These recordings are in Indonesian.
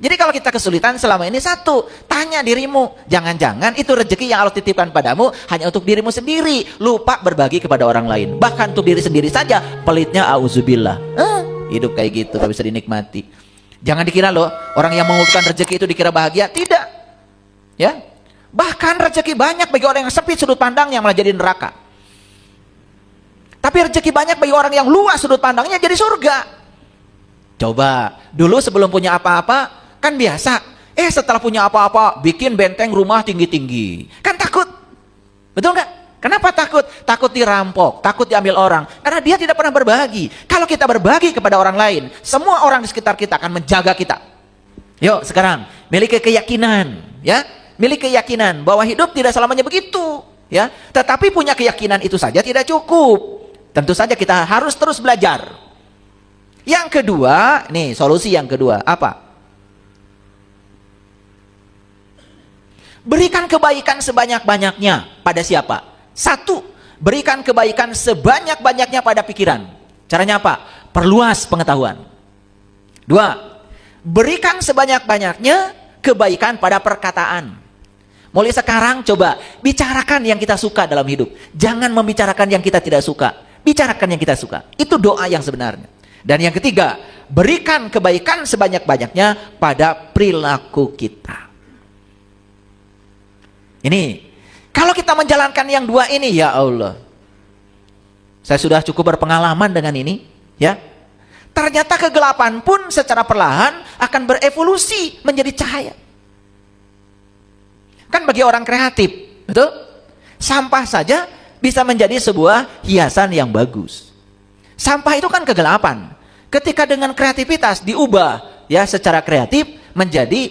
Jadi kalau kita kesulitan selama ini, satu, tanya dirimu, jangan-jangan itu rezeki yang Allah titipkan padamu hanya untuk dirimu sendiri, lupa berbagi kepada orang lain. Bahkan untuk diri sendiri saja, pelitnya auzubillah. Hidup kayak gitu gak bisa dinikmati. Jangan dikira loh, orang yang mengumpulkan rezeki itu dikira bahagia. Tidak. Ya. Bahkan rezeki banyak bagi orang yang sempit sudut pandangnya malah jadi neraka. Tapi rezeki banyak bagi orang yang luas sudut pandangnya jadi surga. Coba, dulu sebelum punya apa-apa, kan biasa. Setelah punya apa-apa, bikin benteng rumah tinggi-tinggi. Kan takut. Betul nggak? Kenapa takut? Takut dirampok, takut diambil orang. Karena dia tidak pernah berbagi. Kalau kita berbagi kepada orang lain, semua orang di sekitar kita akan menjaga kita. Yuk sekarang, miliki keyakinan. Ya, miliki keyakinan bahwa hidup tidak selamanya begitu. Ya, tetapi punya keyakinan itu saja tidak cukup. Tentu saja kita harus terus belajar. Yang kedua, nih solusi yang kedua, apa? Berikan kebaikan sebanyak-banyaknya pada siapa? Satu, berikan kebaikan sebanyak-banyaknya pada pikiran. Caranya apa? Perluas pengetahuan. Dua, berikan sebanyak-banyaknya kebaikan pada perkataan. Mulai sekarang coba bicarakan yang kita suka dalam hidup. Jangan membicarakan yang kita tidak suka. Bicarakan yang kita suka. Itu doa yang sebenarnya. Dan yang ketiga, berikan kebaikan sebanyak-banyaknya pada perilaku kita. Ini, kalau kita menjalankan yang dua ini, ya Allah. Saya sudah cukup berpengalaman dengan ini, ya. Ternyata kegelapan pun secara perlahan akan berevolusi menjadi cahaya. Kan bagi orang kreatif, betul? Sampah saja bisa menjadi sebuah hiasan yang bagus. Sampah itu kan kegelapan. Ketika dengan kreativitas diubah ya secara kreatif menjadi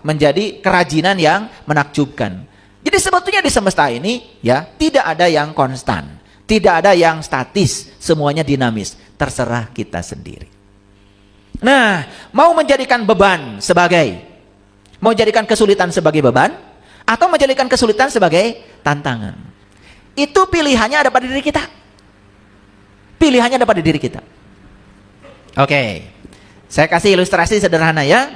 menjadi kerajinan yang menakjubkan. Jadi sebetulnya di semesta ini ya tidak ada yang konstan, tidak ada yang statis, semuanya dinamis, terserah kita sendiri. Nah, mau menjadikan beban mau jadikan kesulitan sebagai beban atau menjadikan kesulitan sebagai tantangan. Itu pilihannya ada pada diri kita. Pilihannya ada pada diri kita. Oke. Saya kasih ilustrasi sederhana ya.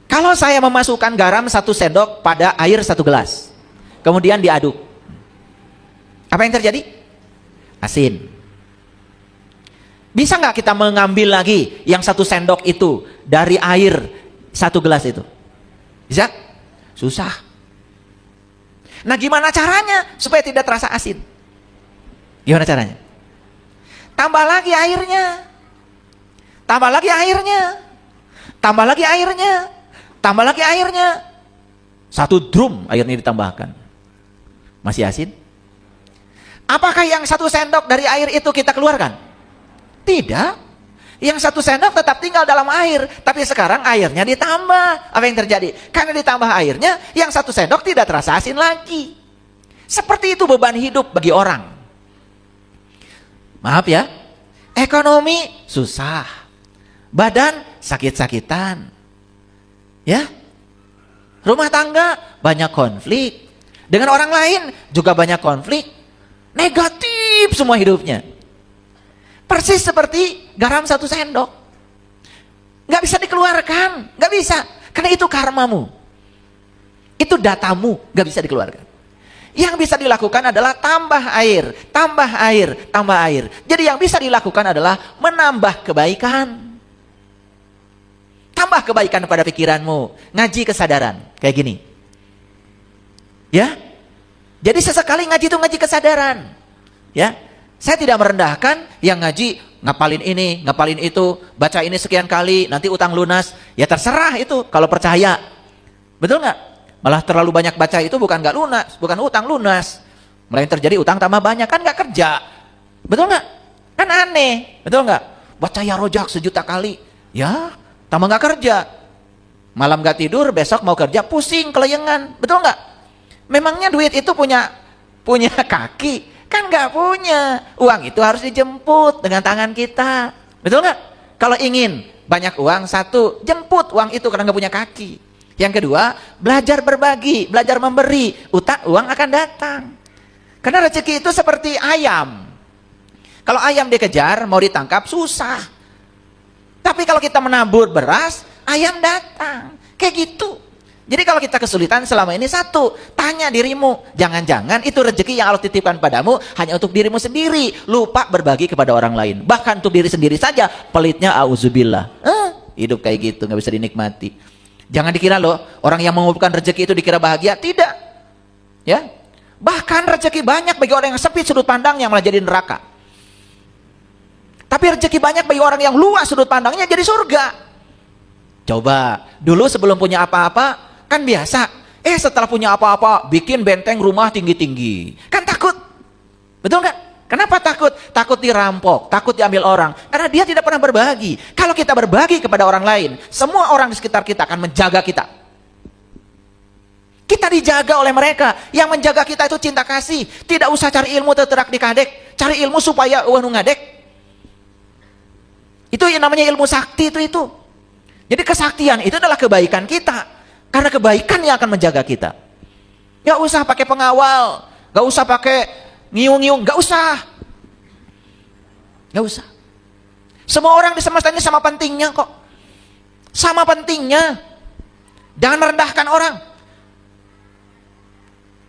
Kalau saya memasukkan garam 1 sendok pada air 1 gelas. Kemudian diaduk. Apa yang terjadi? Asin. Bisa nggak kita mengambil lagi yang 1 sendok itu dari air 1 gelas itu? Bisa? Susah. Nah gimana caranya supaya tidak terasa asin? Gimana caranya? Tambah lagi airnya. Tambah lagi airnya. Tambah lagi airnya. Tambah lagi airnya. 1 drum airnya ditambahkan. Masih asin? Apakah yang 1 sendok dari air itu kita keluarkan? Tidak. Yang 1 sendok tetap tinggal dalam air. Tapi sekarang airnya ditambah. Apa yang terjadi? Karena ditambah airnya, yang 1 sendok tidak terasa asin lagi. Seperti itu beban hidup bagi orang. Maaf ya, ekonomi susah. Badan sakit-sakitan. Ya, rumah tangga banyak konflik. Dengan orang lain juga banyak konflik. Negatif semua hidupnya. Persis seperti garam 1 sendok. Gak bisa dikeluarkan. Gak bisa. Karena itu karmamu. Itu datamu. Gak bisa dikeluarkan. Yang bisa dilakukan adalah tambah air. Tambah air. Tambah air. Jadi yang bisa dilakukan adalah menambah kebaikan. Tambah kebaikan pada pikiranmu. Ngaji kesadaran. Kayak gini. Ya. Jadi sesekali ngaji itu ngaji kesadaran. Ya. Saya tidak merendahkan yang ngaji ngapalin ini, ngapalin itu, baca ini sekian kali, nanti utang lunas. Ya terserah itu kalau percaya. Betul nggak? Malah terlalu banyak baca itu bukan nggak lunas, bukan utang lunas. Malah yang terjadi utang tambah banyak, kan nggak kerja. Betul nggak? Kan aneh. Betul nggak? Baca ya rojak 1 juta kali. Ya tambah nggak kerja. Malam nggak tidur, besok mau kerja pusing, kelayangan. Betul nggak? Memangnya duit itu punya kaki? Kan nggak punya. Uang itu harus dijemput dengan tangan kita. Betul nggak? Kalau ingin banyak uang, 1, jemput uang itu karena nggak punya kaki. Yang kedua, belajar berbagi, belajar memberi. Uang akan datang. Karena rezeki itu seperti ayam. Kalau ayam dikejar, mau ditangkap, susah. Tapi kalau kita menabur beras, ayam datang. Kayak gitu. Jadi kalau kita kesulitan selama ini, satu, tanya dirimu, jangan-jangan itu rezeki yang Allah titipkan padamu hanya untuk dirimu sendiri, lupa berbagi kepada orang lain. Bahkan untuk diri sendiri saja, pelitnya auzubillah. Hidup kayak gitu, nggak bisa dinikmati. Jangan dikira loh, orang yang mengumpulkan rezeki itu dikira bahagia, tidak. Ya, bahkan rezeki banyak bagi orang yang sempit sudut pandang yang malah jadi neraka. Tapi rezeki banyak bagi orang yang luas sudut pandangnya jadi surga. Coba, dulu sebelum punya apa-apa, kan biasa, setelah punya apa-apa, bikin benteng rumah tinggi-tinggi. Kan takut. Betul nggak? Kenapa takut? Takut dirampok, takut diambil orang. Karena dia tidak pernah berbagi. Kalau kita berbagi kepada orang lain, semua orang di sekitar kita akan menjaga kita. Kita dijaga oleh mereka. Yang menjaga kita itu cinta kasih. Tidak usah cari ilmu teterak di kadek. Cari ilmu supaya nu ngadek. Itu yang namanya ilmu sakti itu. Jadi kesaktian itu adalah kebaikan kita. Karena kebaikan yang akan menjaga kita. Gak usah pakai pengawal. Gak usah pakai ngiung-ngiung. Gak usah. Gak usah. Semua orang di semesta ini sama pentingnya kok. Sama pentingnya. Jangan merendahkan orang.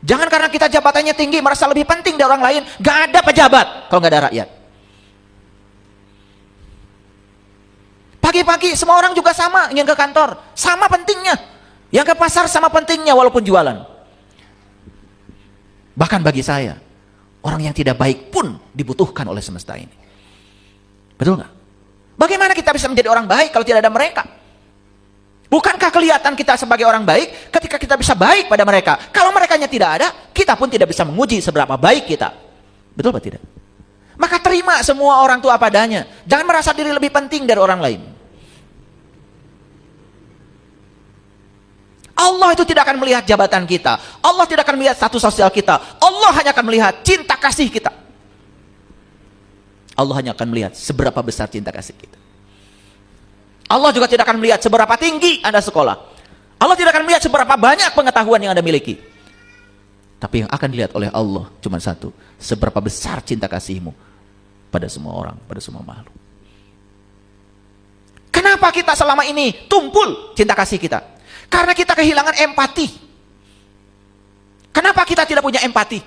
Jangan karena kita jabatannya tinggi merasa lebih penting dari orang lain. Gak ada pejabat kalau gak ada rakyat. Pagi-pagi semua orang juga sama ingin ke kantor. Sama pentingnya. Yang ke pasar sama pentingnya walaupun jualan. Bahkan bagi saya, orang yang tidak baik pun dibutuhkan oleh semesta ini. Betul nggak? Bagaimana kita bisa menjadi orang baik kalau tidak ada mereka? Bukankah kelihatan kita sebagai orang baik ketika kita bisa baik pada mereka? Kalau merekanya tidak ada, kita pun tidak bisa menguji seberapa baik kita. Betul atau tidak? Maka terima semua orang itu apa adanya. Jangan merasa diri lebih penting dari orang lain. Allah itu tidak akan melihat jabatan kita. Allah tidak akan melihat status sosial kita. Allah hanya akan melihat cinta kasih kita. Allah hanya akan melihat seberapa besar cinta kasih kita. Allah juga tidak akan melihat seberapa tinggi Anda sekolah. Allah tidak akan melihat seberapa banyak pengetahuan yang Anda miliki. Tapi yang akan dilihat oleh Allah cuma satu. Seberapa besar cinta kasihmu pada semua orang, pada semua makhluk. Kenapa kita selama ini tumpul cinta kasih kita? Karena kita kehilangan empati. Kenapa kita tidak punya empati?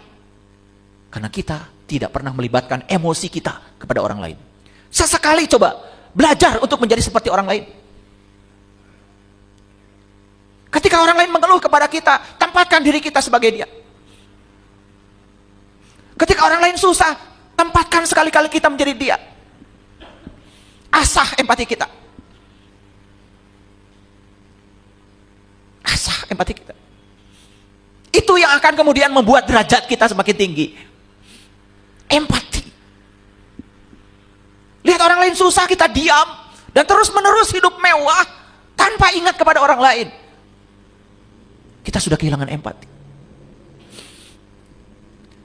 Karena kita tidak pernah melibatkan emosi kita kepada orang lain. Sesekali coba belajar untuk menjadi seperti orang lain. Ketika orang lain mengeluh kepada kita, tempatkan diri kita sebagai dia. Ketika orang lain susah, tempatkan sekali-kali kita menjadi dia. Asah empati kita. Asah empati kita. Itu yang akan kemudian membuat derajat kita semakin tinggi. Empati. Lihat orang lain susah, kita diam dan terus menerus hidup mewah tanpa ingat kepada orang lain. Kita sudah kehilangan empati.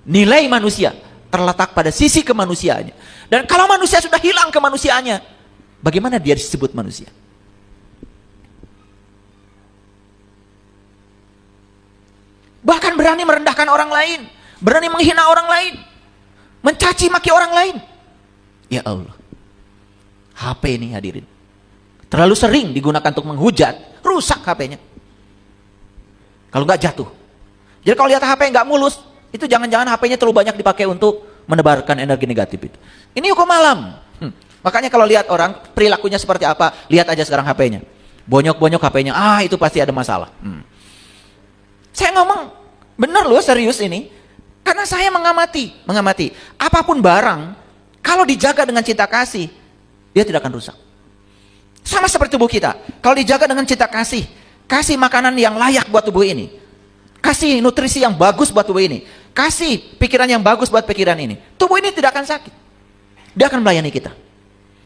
Nilai manusia terletak pada sisi kemanusiaannya. Dan kalau manusia sudah hilang kemanusiaannya, bagaimana dia disebut manusia? Bahkan berani merendahkan orang lain, berani menghina orang lain, mencaci maki orang lain. Ya Allah, HP ini hadirin terlalu sering digunakan untuk menghujat, rusak HP-nya. Kalau nggak jatuh. Jadi kalau lihat HP nggak mulus, itu jangan-jangan HP-nya terlalu banyak dipakai untuk menebarkan energi negatif itu. Ini hukum alam. Makanya kalau lihat orang perilakunya seperti apa, lihat aja sekarang HP-nya. Bonyok-bonyok HP-nya, itu pasti ada masalah. Saya ngomong, bener loh, serius ini. Karena saya mengamati. Apapun barang, kalau dijaga dengan cinta kasih, dia tidak akan rusak. Sama seperti tubuh kita. Kalau dijaga dengan cinta kasih, kasih makanan yang layak buat tubuh ini. Kasih nutrisi yang bagus buat tubuh ini. Kasih pikiran yang bagus buat pikiran ini. Tubuh ini tidak akan sakit. Dia akan melayani kita.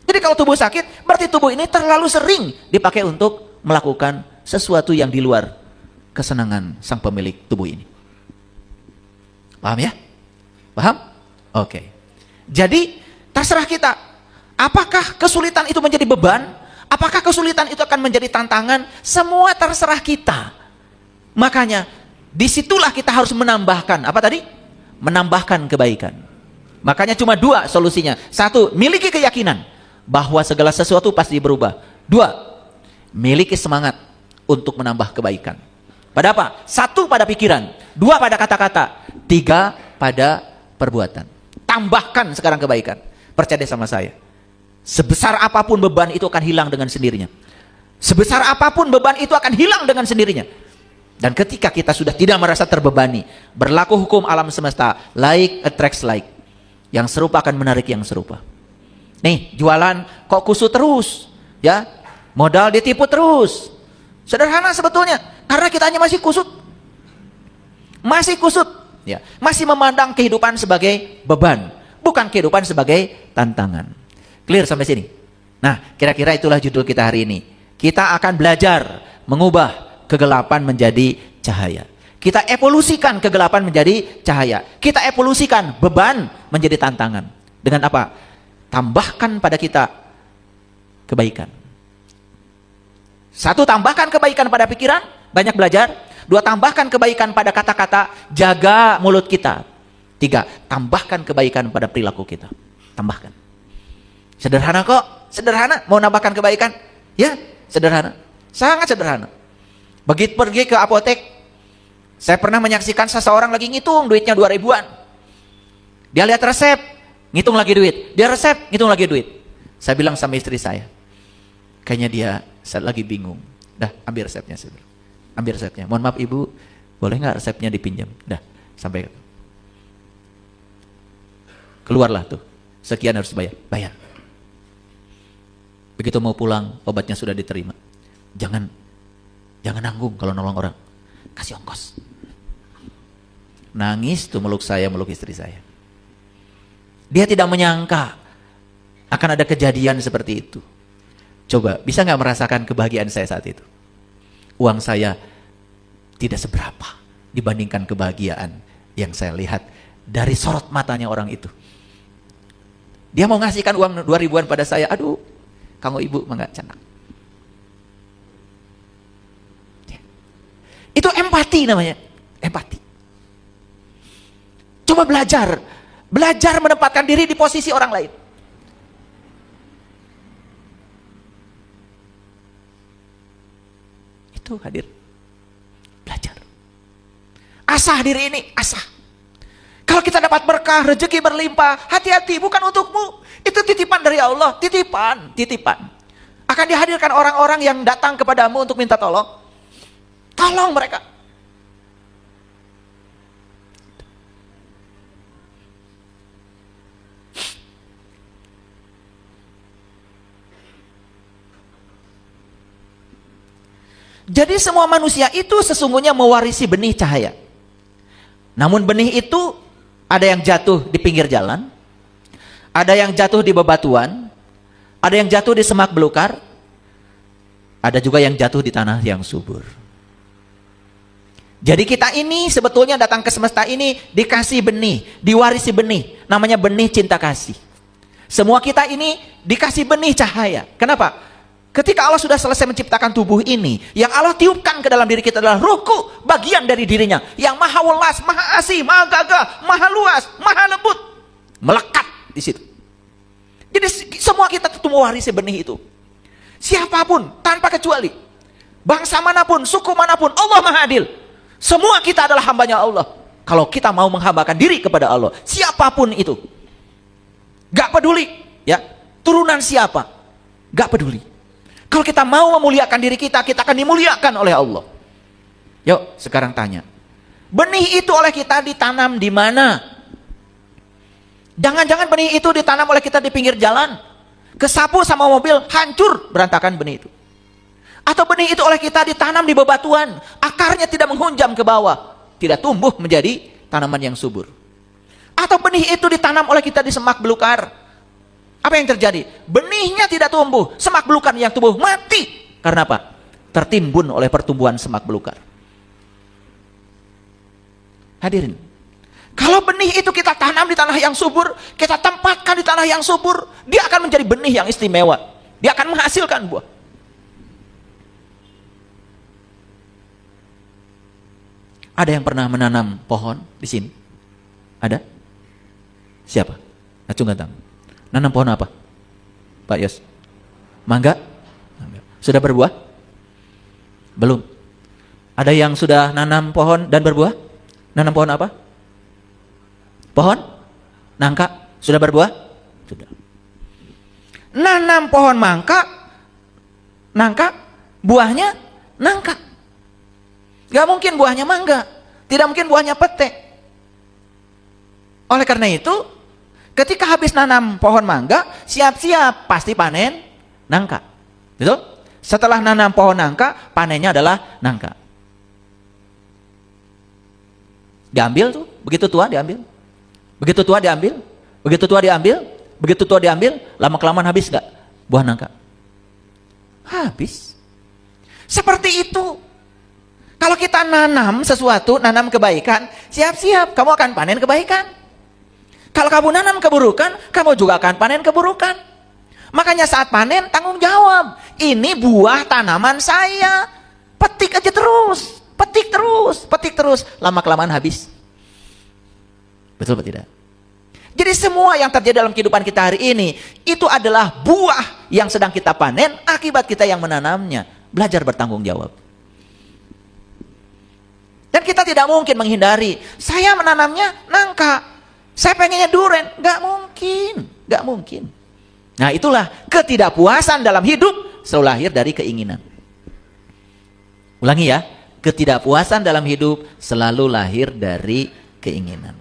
Jadi kalau tubuh sakit, berarti tubuh ini terlalu sering dipakai untuk melakukan sesuatu yang di luar kesenangan sang pemilik tubuh ini. Paham ya? Paham? Oke. Jadi terserah kita. Apakah kesulitan itu menjadi beban? Apakah kesulitan itu akan menjadi tantangan? Semua terserah kita. Makanya disitulah kita harus menambahkan. Apa tadi? Menambahkan kebaikan. Makanya cuma dua solusinya. Satu, miliki keyakinan bahwa segala sesuatu pasti berubah. 2, miliki semangat untuk menambah kebaikan. Pada apa? 1 pada pikiran, 2 pada kata-kata, 3 pada perbuatan. Tambahkan sekarang kebaikan. Percaya sama saya. Sebesar apapun beban itu akan hilang dengan sendirinya. Sebesar apapun beban itu akan hilang dengan sendirinya. Dan ketika kita sudah tidak merasa terbebani, berlaku hukum alam semesta, like attracts like. Yang serupa akan menarik yang serupa. Nih, jualan kok kusut terus, ya? Modal ditipu terus. Sederhana sebetulnya, karena kitanya masih kusut. Masih kusut, ya. Masih memandang kehidupan sebagai beban, bukan kehidupan sebagai tantangan. Clear sampai sini? Nah, kira-kira itulah judul kita hari ini. Kita akan belajar mengubah kegelapan menjadi cahaya. Kita evolusikan kegelapan menjadi cahaya. Kita evolusikan beban menjadi tantangan. Dengan apa? Tambahkan pada kita kebaikan. 1, tambahkan kebaikan pada pikiran, banyak belajar. 2, tambahkan kebaikan pada kata-kata, jaga mulut kita. 3, tambahkan kebaikan pada perilaku kita. Tambahkan. Sederhana kok, sederhana. Mau nambahkan kebaikan? Ya, sederhana. Sangat sederhana. Begitu pergi ke apotek, saya pernah menyaksikan seseorang lagi ngitung duitnya 2.000-an. Dia lihat resep, ngitung lagi duit. Dia resep, ngitung lagi duit. Saya bilang sama istri saya, kayaknya dia lagi bingung. Dah, ambil resepnya. Ambil resepnya. Mohon maaf ibu, boleh nggak resepnya dipinjam? Dah, sampai keluarlah tuh. Sekian harus bayar. Bayar. Begitu mau pulang, obatnya sudah diterima. Jangan nanggung kalau nolong orang. Kasih ongkos. Nangis tuh meluk saya, meluk istri saya. Dia tidak menyangka akan ada kejadian seperti itu. Coba, bisa nggak merasakan kebahagiaan saya saat itu? Uang saya tidak seberapa dibandingkan kebahagiaan yang saya lihat dari sorot matanya orang itu. Dia mau ngasihkan uang 2.000-an pada saya. Aduh, kamu ibu mah nggak canak. Itu empati namanya, empati. Coba belajar menempatkan diri di posisi orang lain. Itu hadir, belajar. Asah diri ini, asah. Kalau kita dapat berkah, rezeki berlimpah, hati-hati, bukan untukmu. Itu titipan dari Allah, titipan. Akan dihadirkan orang-orang yang datang kepadamu untuk minta tolong. Tolong mereka. Jadi semua manusia itu sesungguhnya mewarisi benih cahaya. Namun benih itu ada yang jatuh di pinggir jalan, ada yang jatuh di bebatuan, ada yang jatuh di semak belukar, ada juga yang jatuh di tanah yang subur. Jadi kita ini sebetulnya datang ke semesta ini dikasih benih, diwarisi benih, namanya benih cinta kasih. Semua kita ini dikasih benih cahaya. Kenapa? Ketika Allah sudah selesai menciptakan tubuh ini, yang Allah tiupkan ke dalam diri kita adalah ruhku, bagian dari dirinya, yang maha welas, maha asih, maha gagah, maha luas, maha lembut, melekat di situ. Jadi semua kita tentu mewarisi benih itu. Siapapun, tanpa kecuali, bangsa manapun, suku manapun, Allah maha adil. Semua kita adalah hambanya Allah. Kalau kita mau menghambakan diri kepada Allah, siapapun itu, gak peduli, ya, turunan siapa, gak peduli. Kalau kita mau memuliakan diri kita, kita akan dimuliakan oleh Allah. Yuk, sekarang tanya, benih itu oleh kita ditanam di mana? Jangan-jangan benih itu ditanam oleh kita di pinggir jalan, kesapu sama mobil, hancur berantakan benih itu. Atau benih itu oleh kita ditanam di bebatuan, akarnya tidak menghunjam ke bawah, tidak tumbuh menjadi tanaman yang subur. Atau benih itu ditanam oleh kita di semak belukar. Apa yang terjadi? Benihnya tidak tumbuh, semak belukar yang tumbuh mati. Karena apa? Tertimbun oleh pertumbuhan semak belukar. Hadirin, kalau benih itu kita tanam di tanah yang subur, kita tempatkan di tanah yang subur, dia akan menjadi benih yang istimewa. Dia akan menghasilkan buah. Ada yang pernah menanam pohon di sini? Ada? Siapa? Acungkan tangan. Nanam pohon apa? Pak Yos? Mangga? Sudah berbuah? Belum. Ada yang sudah nanam pohon dan berbuah? Nanam pohon apa? Pohon? Nangka? Sudah berbuah? Sudah. Nanam pohon nangka, buahnya nangka. Gak mungkin buahnya mangga. Tidak mungkin buahnya pete. Oleh karena itu, ketika habis nanam pohon mangga, siap-siap pasti panen nangka. Betul? Setelah nanam pohon nangka, panennya adalah nangka. Diambil tuh, begitu tua diambil. Begitu tua diambil, begitu tua diambil, begitu tua diambil, lama-kelamaan habis gak buah nangka? Habis. Seperti itu. Kalau kita nanam sesuatu, nanam kebaikan, siap-siap kamu akan panen kebaikan. Kalau kamu nanam keburukan, kamu juga akan panen keburukan. Makanya saat panen, tanggung jawab. Ini buah tanaman saya. Petik aja terus. Petik terus. Petik terus. Lama-kelamaan habis. Betul atau tidak? Jadi semua yang terjadi dalam kehidupan kita hari ini, itu adalah buah yang sedang kita panen, akibat kita yang menanamnya. Belajar bertanggung jawab. Dan kita tidak mungkin menghindari. Saya menanamnya nangka. Saya pengennya duren. Gak mungkin. Gak mungkin. Nah itulah ketidakpuasan dalam hidup selalu lahir dari keinginan. Ulangi ya. Ketidakpuasan dalam hidup selalu lahir dari keinginan.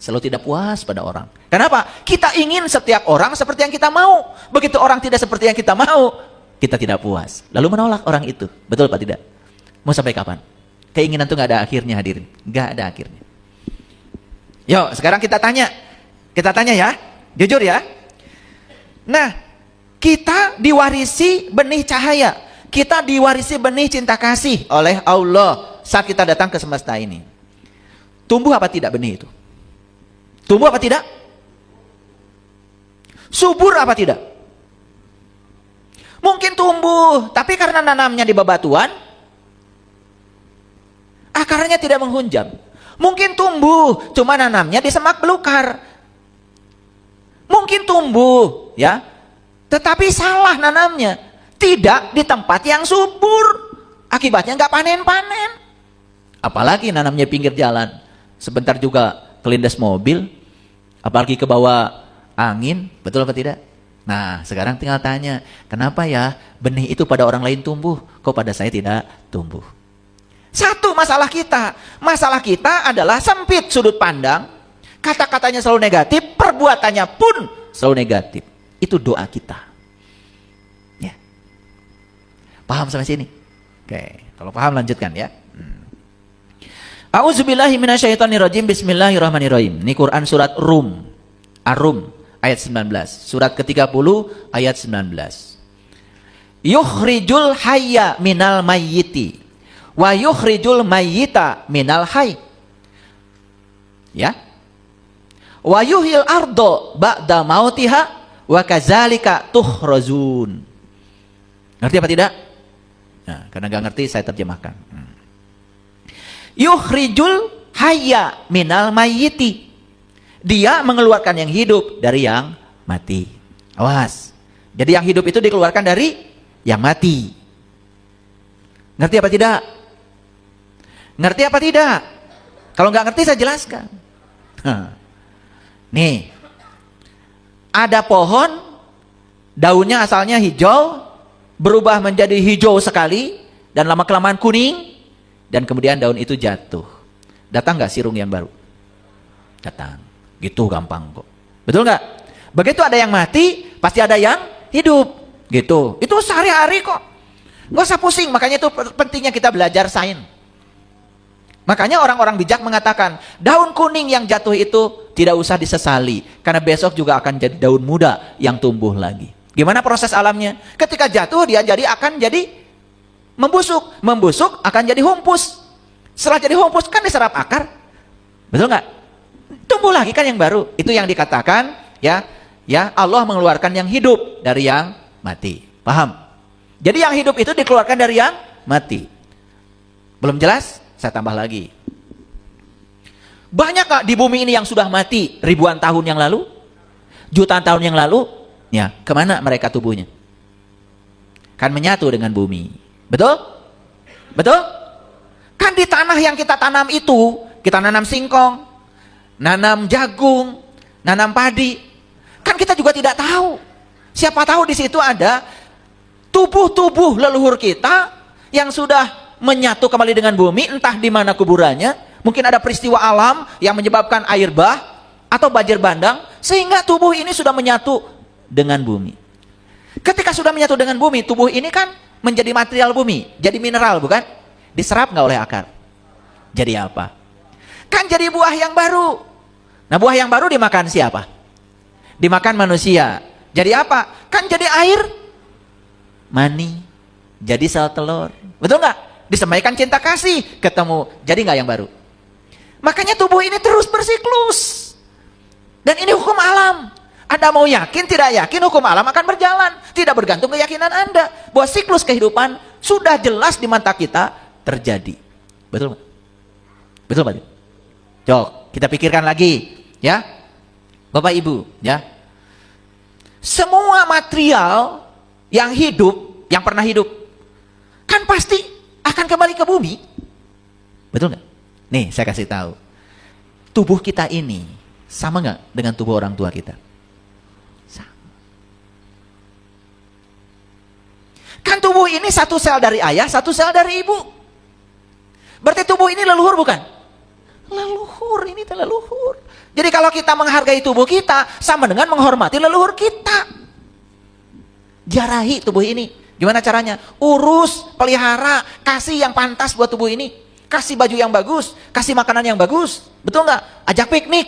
Selalu tidak puas pada orang. Kenapa? Kita ingin setiap orang seperti yang kita mau. Begitu orang tidak seperti yang kita mau, kita tidak puas. Lalu menolak orang itu. Betul Pak tidak? Mau sampai kapan? Keinginan itu gak ada akhirnya hadirin. Gak ada akhirnya. Yuk sekarang kita tanya. Kita tanya ya. Jujur ya. Nah, kita diwarisi benih cahaya. Kita diwarisi benih cinta kasih oleh Allah saat kita datang ke semesta ini. Tumbuh apa tidak benih itu? Tumbuh apa tidak? Subur apa tidak? Mungkin tumbuh, tapi karena nanamnya di bebatuan, akarnya tidak menghunjam. Mungkin tumbuh, cuma nanamnya di semak belukar. Mungkin tumbuh, ya, tetapi salah nanamnya. Tidak di tempat yang subur. Akibatnya nggak panen-panen. Apalagi nanamnya pinggir jalan. Sebentar juga kelindas mobil. Apalagi ke bawah angin. Betul apa tidak? Nah, sekarang tinggal tanya. Kenapa ya benih itu pada orang lain tumbuh? Kok pada saya tidak tumbuh? Satu masalah kita. Masalah kita adalah sempit sudut pandang. Kata-katanya selalu negatif. Perbuatannya pun selalu negatif. Itu doa kita. Paham sampai sini? Oke, kalau paham lanjutkan ya. A'udzubillahi minasyaitonirrajim. Bismillahirrahmanirrahim. Ini Quran surat Rum. Ar-Rum ayat 19. Surat ke-30 ayat 19. Yukhrijul hayya minal mayyiti wa yukhrijul mayyita minal hayy. Ya. Wa yuhyil ardo ba'da mautiha wa kadzalika tukhrajun. Ngerti apa tidak? Nah, karena gak ngerti saya terjemahkan. Yukhrijul hayya minal mayyiti. Dia mengeluarkan yang hidup dari yang mati. Awas. Jadi yang hidup itu dikeluarkan dari yang mati. Ngerti apa tidak? Ngerti apa tidak? Kalau nggak ngerti saya jelaskan. Nih. Ada pohon, daunnya asalnya hijau, berubah menjadi hijau sekali, dan lama-kelamaan kuning, dan kemudian daun itu jatuh. Datang nggak sirung yang baru? Datang. Gitu gampang kok. Betul nggak? Begitu ada yang mati, pasti ada yang hidup. Gitu. Itu sehari-hari kok. Nggak usah pusing. Makanya itu pentingnya kita belajar sains. Makanya orang-orang bijak mengatakan, daun kuning yang jatuh itu tidak usah disesali. Karena besok juga akan jadi daun muda yang tumbuh lagi. Gimana proses alamnya? Ketika jatuh dia akan jadi membusuk. Membusuk akan jadi humpus. Setelah jadi humpus kan diserap akar. Betul nggak? Tumbuh lagi kan yang baru. Itu yang dikatakan ya Allah mengeluarkan yang hidup dari yang mati. Paham? Jadi yang hidup itu dikeluarkan dari yang mati. Belum jelas? Saya tambah lagi. Banyak gak di bumi ini yang sudah mati ribuan tahun yang lalu? Jutaan tahun yang lalu? Ya, kemana mereka tubuhnya? Kan menyatu dengan bumi. Betul? Betul? Kan di tanah yang kita tanam itu, kita nanam singkong, nanam jagung, nanam padi. Kan kita juga tidak tahu. Siapa tahu di situ ada tubuh-tubuh leluhur kita yang sudah menyatu kembali dengan bumi, entah di mana kuburannya. Mungkin ada peristiwa alam yang menyebabkan air bah atau banjir bandang, sehingga tubuh ini sudah menyatu dengan bumi. Ketika sudah menyatu dengan bumi, tubuh ini kan menjadi material bumi, jadi mineral, bukan? Diserap nggak oleh akar? Jadi apa? Kan jadi buah yang baru. Nah, buah yang baru dimakan siapa? Dimakan manusia. Jadi apa? Kan jadi air mani, jadi sel telur. Betul nggak? Disemaikan cinta kasih, ketemu, jadi nggak yang baru? Makanya tubuh ini terus bersiklus. Dan ini hukum alam. Anda mau yakin, tidak yakin, hukum alam akan berjalan. Tidak bergantung keyakinan Anda. Bahwa siklus kehidupan sudah jelas di mata kita terjadi. Betul nggak? Betul Pak? Jok, kita pikirkan lagi. Ya, Bapak Ibu. Ya, semua material yang hidup, yang pernah hidup, kan pasti akan kembali ke bumi. Betul nggak? Nih, saya kasih tahu. Tubuh kita ini sama nggak dengan tubuh orang tua kita? Kan tubuh ini satu sel dari ayah, satu sel dari ibu. Berarti tubuh ini leluhur bukan? Leluhur, ini leluhur. Jadi kalau kita menghargai tubuh kita, sama dengan menghormati leluhur kita. Jarahi tubuh ini. Gimana caranya? Urus, pelihara, kasih yang pantas buat tubuh ini. Kasih baju yang bagus, kasih makanan yang bagus. Betul nggak? Ajak piknik.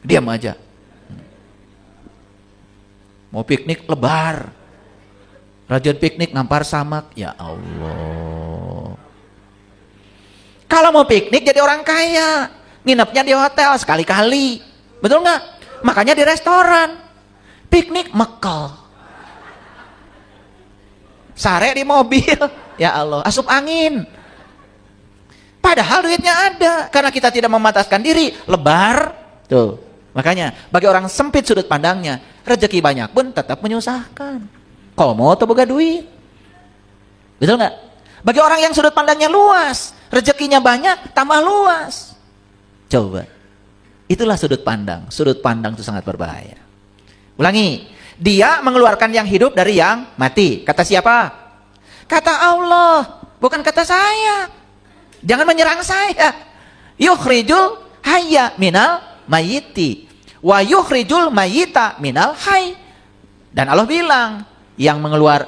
Diam aja. Mau piknik lebar, rajin piknik ngampar samak, ya Allah. Kalau mau piknik jadi orang kaya, nginepnya di hotel sekali-kali, betul nggak? Makanya di restoran, piknik mekel, sare di mobil, ya Allah, asup angin. Padahal duitnya ada, karena kita tidak memataskan diri, lebar, tuh. Makanya bagi orang sempit sudut pandangnya, rezeki banyak pun tetap menyusahkan. Komo atau boga duit. Betul nggak? Bagi orang yang sudut pandangnya luas, rezekinya banyak, tambah luas. Coba. Itulah sudut pandang. Sudut pandang itu sangat berbahaya. Ulangi. Dia mengeluarkan yang hidup dari yang mati. Kata siapa? Kata Allah. Bukan kata saya. Jangan menyerang saya. Yukhrijul hayya minal mayiti wa yukhrijul mayita minal hayy. Dan Allah bilang, yang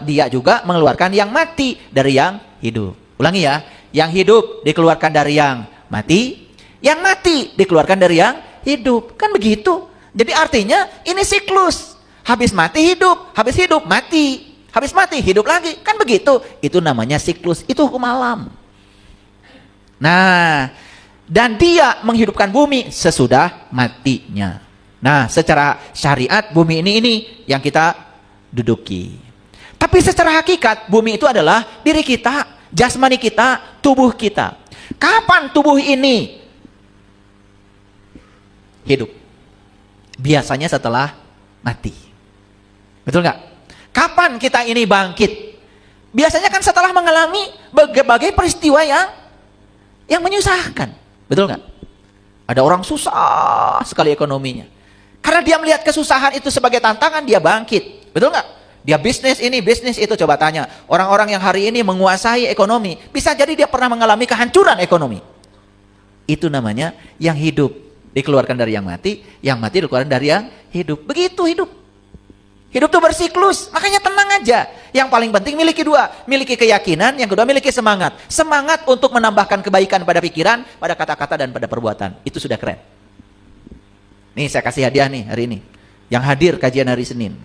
dia juga mengeluarkan yang mati dari yang hidup. Ulangi ya, yang hidup dikeluarkan dari yang mati, yang mati dikeluarkan dari yang hidup. Kan begitu. Jadi artinya ini siklus. Habis mati hidup, habis hidup mati, habis mati hidup lagi. Kan begitu. Itu namanya siklus. Itu hukum alam. Nah, dan dia menghidupkan bumi sesudah matinya. Nah, secara syariat bumi ini yang kita duduki. Tapi secara hakikat bumi itu adalah diri kita, jasmani kita, tubuh kita. Kapan tubuh ini hidup? Biasanya setelah mati. Betul nggak? Kapan kita ini bangkit? Biasanya kan setelah mengalami berbagai peristiwa yang menyusahkan. Betul nggak? Ada orang susah sekali ekonominya. Karena dia melihat kesusahan itu sebagai tantangan, dia bangkit. Betul nggak? Dia bisnis ini, bisnis itu. Coba tanya, orang-orang yang hari ini menguasai ekonomi, bisa jadi dia pernah mengalami kehancuran ekonomi. Itu namanya yang hidup dikeluarkan dari yang mati dikeluarkan dari yang hidup. Begitu hidup. Hidup itu bersiklus, makanya tenang aja. Yang paling penting miliki dua, miliki keyakinan, yang kedua miliki semangat. Semangat untuk menambahkan kebaikan pada pikiran, pada kata-kata dan pada perbuatan. Itu sudah keren. Nih saya kasih hadiah nih hari ini. Yang hadir kajian hari Senin.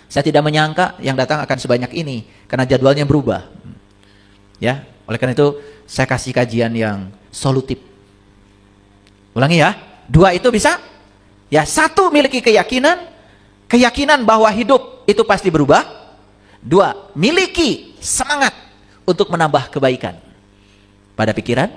Saya tidak menyangka yang datang akan sebanyak ini, karena jadwalnya berubah. Ya, oleh karena itu saya kasih kajian yang solutif. Ulangi ya, dua itu bisa. Ya, satu miliki keyakinan bahwa hidup itu pasti berubah. Dua, miliki semangat untuk menambah kebaikan pada pikiran,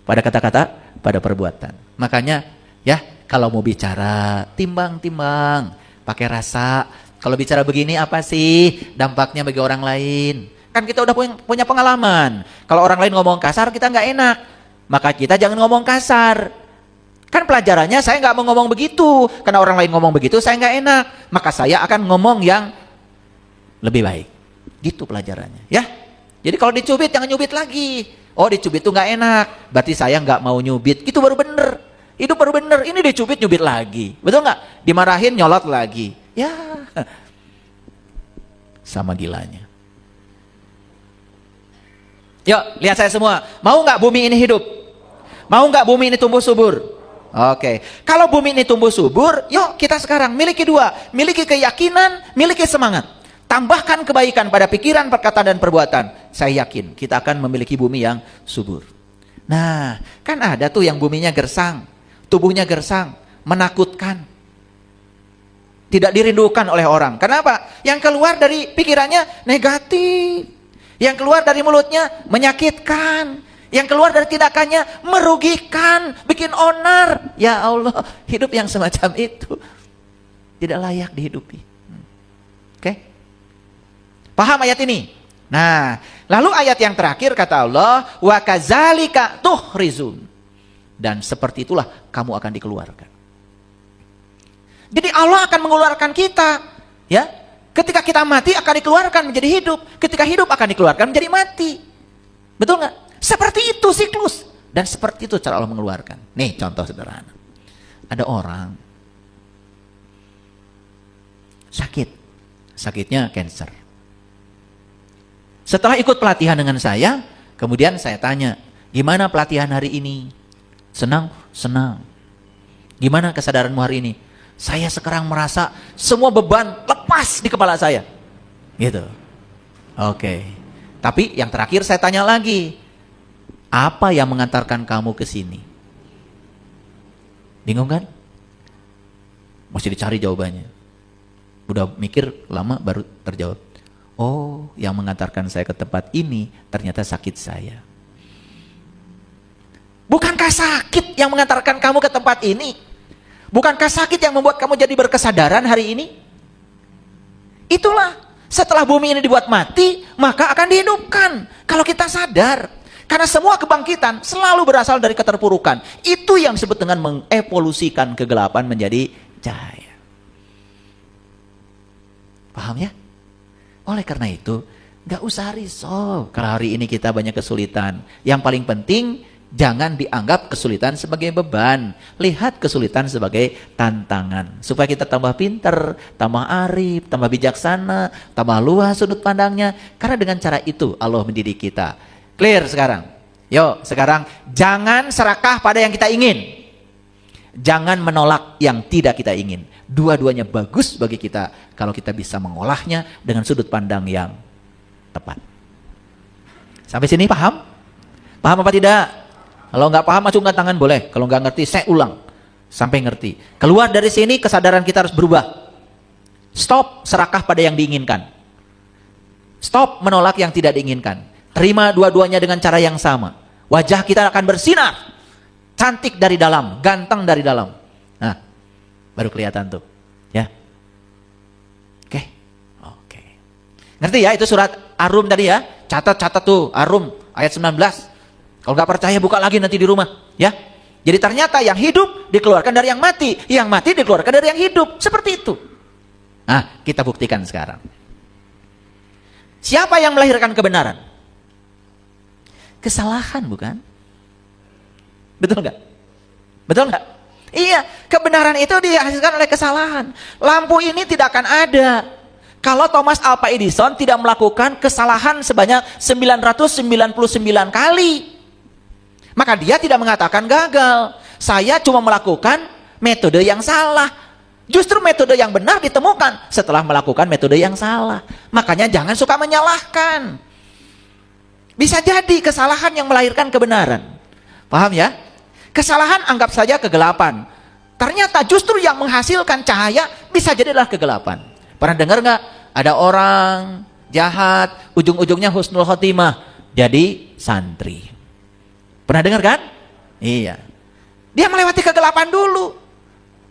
pada kata-kata, pada perbuatan. Makanya ya, Kalau mau bicara, timbang-timbang, pakai rasa. Kalau bicara begini apa sih dampaknya bagi orang lain? Kan kita udah punya pengalaman. Kalau orang lain ngomong kasar, kita nggak enak. Maka kita jangan ngomong kasar. Kan pelajarannya saya nggak mau ngomong begitu. Karena orang lain ngomong begitu, saya nggak enak. Maka saya akan ngomong yang lebih baik. Gitu pelajarannya. Ya. Jadi kalau dicubit, jangan nyubit lagi. Oh, dicubit itu nggak enak. Berarti saya nggak mau nyubit. Itu baru bener. Hidup baru bener. Ini dicubit, nyubit lagi. Betul nggak? Dimarahin, nyolot lagi. Ya. Sama gilanya. Yuk, lihat saya semua. Mau nggak bumi ini hidup? Mau nggak bumi ini tumbuh subur? Oke. Kalau bumi ini tumbuh subur, yuk kita sekarang miliki dua. Miliki keyakinan, miliki semangat. Tambahkan kebaikan pada pikiran, perkataan, dan perbuatan. Saya yakin kita akan memiliki bumi yang subur. Nah, kan ada tuh yang buminya gersang. Tubuhnya gersang, menakutkan. Tidak dirindukan oleh orang. Kenapa? Yang keluar dari pikirannya negatif. Yang keluar dari mulutnya menyakitkan. Yang keluar dari tindakannya merugikan, bikin onar. Ya Allah, hidup yang semacam itu tidak layak dihidupi. Oke? Paham ayat ini? Nah, lalu ayat yang terakhir kata Allah, wa kadzalika tuhrizun. Dan seperti itulah kamu akan dikeluarkan. Jadi Allah akan mengeluarkan kita, ya. Ketika kita mati akan dikeluarkan menjadi hidup. Ketika hidup akan dikeluarkan menjadi mati. Betul nggak? Seperti itu siklus. Dan seperti itu cara Allah mengeluarkan. Nih contoh sederhana. Ada orang sakit. Sakitnya cancer. Setelah ikut pelatihan dengan saya, kemudian saya tanya, gimana pelatihan hari ini? Senang? Senang. Gimana kesadaranmu hari ini? Saya sekarang merasa semua beban lepas di kepala saya. Gitu. Oke. Tapi yang terakhir saya tanya lagi. Apa yang mengantarkan kamu ke sini? Bingung kan? Mesti dicari jawabannya. Udah mikir lama baru terjawab. Oh, yang mengantarkan saya ke tempat ini ternyata sakit saya. Bukankah sakit yang mengantarkan kamu ke tempat ini? Bukankah sakit yang membuat kamu jadi berkesadaran hari ini? Itulah, setelah bumi ini dibuat mati, maka akan dihidupkan. Kalau kita sadar, karena semua kebangkitan selalu berasal dari keterpurukan. Itu yang disebut dengan mengevolusikan kegelapan menjadi cahaya. Paham ya? Oleh karena itu, gak usah risau kalau hari ini kita banyak kesulitan. Yang paling penting, jangan dianggap kesulitan sebagai beban. Lihat kesulitan sebagai tantangan. Supaya kita tambah pinter, tambah arif, tambah bijaksana, tambah luas sudut pandangnya. Karena dengan cara itu Allah mendidik kita. Clear sekarang? Yuk, sekarang jangan serakah pada yang kita ingin. Jangan menolak yang tidak kita ingin. Dua-duanya bagus bagi kita kalau kita bisa mengolahnya dengan sudut pandang yang tepat. Sampai sini paham? Paham apa tidak? Kalau nggak paham, acungkan tangan boleh. Kalau nggak ngerti, saya ulang sampai ngerti. Keluar dari sini, kesadaran kita harus berubah. Stop serakah pada yang diinginkan. Stop menolak yang tidak diinginkan. Terima dua-duanya dengan cara yang sama. Wajah kita akan bersinar. Cantik dari dalam, ganteng dari dalam. Nah, baru kelihatan tuh. Ya. Oke. Oke. Ngerti ya, itu surat Ar-Rum tadi ya. Catat-catat tuh, Ar-Rum ayat 19. Kalau nggak percaya buka lagi nanti di rumah, ya. Jadi ternyata yang hidup dikeluarkan dari yang mati dikeluarkan dari yang hidup, seperti itu. Nah, kita buktikan sekarang. Siapa yang melahirkan kebenaran? Kesalahan, bukan? Betul nggak? Betul nggak? Iya, kebenaran itu dihasilkan oleh kesalahan. Lampu ini tidak akan ada kalau Thomas Alva Edison tidak melakukan kesalahan sebanyak 999 kali. Maka dia tidak mengatakan gagal. Saya cuma melakukan metode yang salah. Justru metode yang benar ditemukan setelah melakukan metode yang salah. Makanya jangan suka menyalahkan. Bisa jadi kesalahan yang melahirkan kebenaran. Paham ya? Kesalahan anggap saja kegelapan. Ternyata justru yang menghasilkan cahaya bisa jadi adalah kegelapan. Pernah dengar nggak? Ada orang jahat, ujung-ujungnya husnul khotimah, jadi santri. Pernah dengar kan? Iya. Dia melewati kegelapan dulu.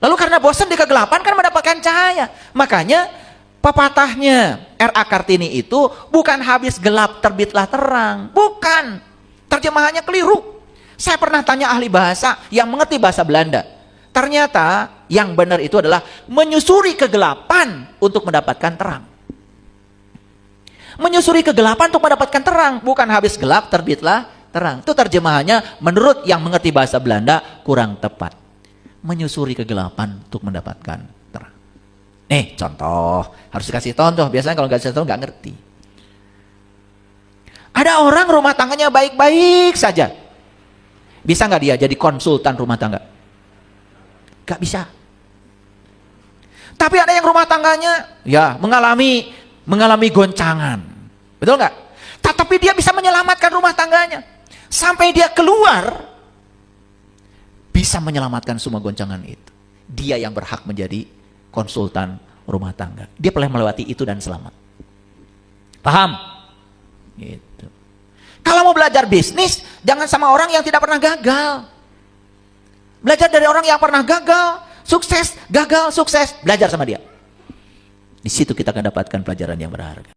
Lalu karena bosan di kegelapan kan mendapatkan cahaya. Makanya pepatahnya R.A. Kartini itu bukan habis gelap terbitlah terang. Bukan. Terjemahannya keliru. Saya pernah tanya ahli bahasa yang mengerti bahasa Belanda. Ternyata yang benar itu adalah menyusuri kegelapan untuk mendapatkan terang. Menyusuri kegelapan untuk mendapatkan terang. Bukan habis gelap terbitlah terang. Itu terjemahannya menurut yang mengerti bahasa Belanda kurang tepat. Menyusuri kegelapan untuk mendapatkan terang. Nih contoh. Harus dikasih contoh. Biasanya kalau nggak dikasih contoh nggak ngerti. Ada orang rumah tangganya baik-baik saja. Bisa nggak dia jadi konsultan rumah tangga? Gak bisa. Tapi ada yang rumah tangganya ya mengalami goncangan. Betul nggak? Tapi dia bisa menyelamatkan rumah tangganya. Sampai dia keluar bisa menyelamatkan semua goncangan itu. Dia yang berhak menjadi konsultan rumah tangga. Dia pernah melewati itu dan selamat. Paham? Gitu. Kalau mau belajar bisnis, jangan sama orang yang tidak pernah gagal. Belajar dari orang yang pernah gagal, sukses, gagal, sukses. Belajar sama dia. Di situ kita akan dapatkan pelajaran yang berharga.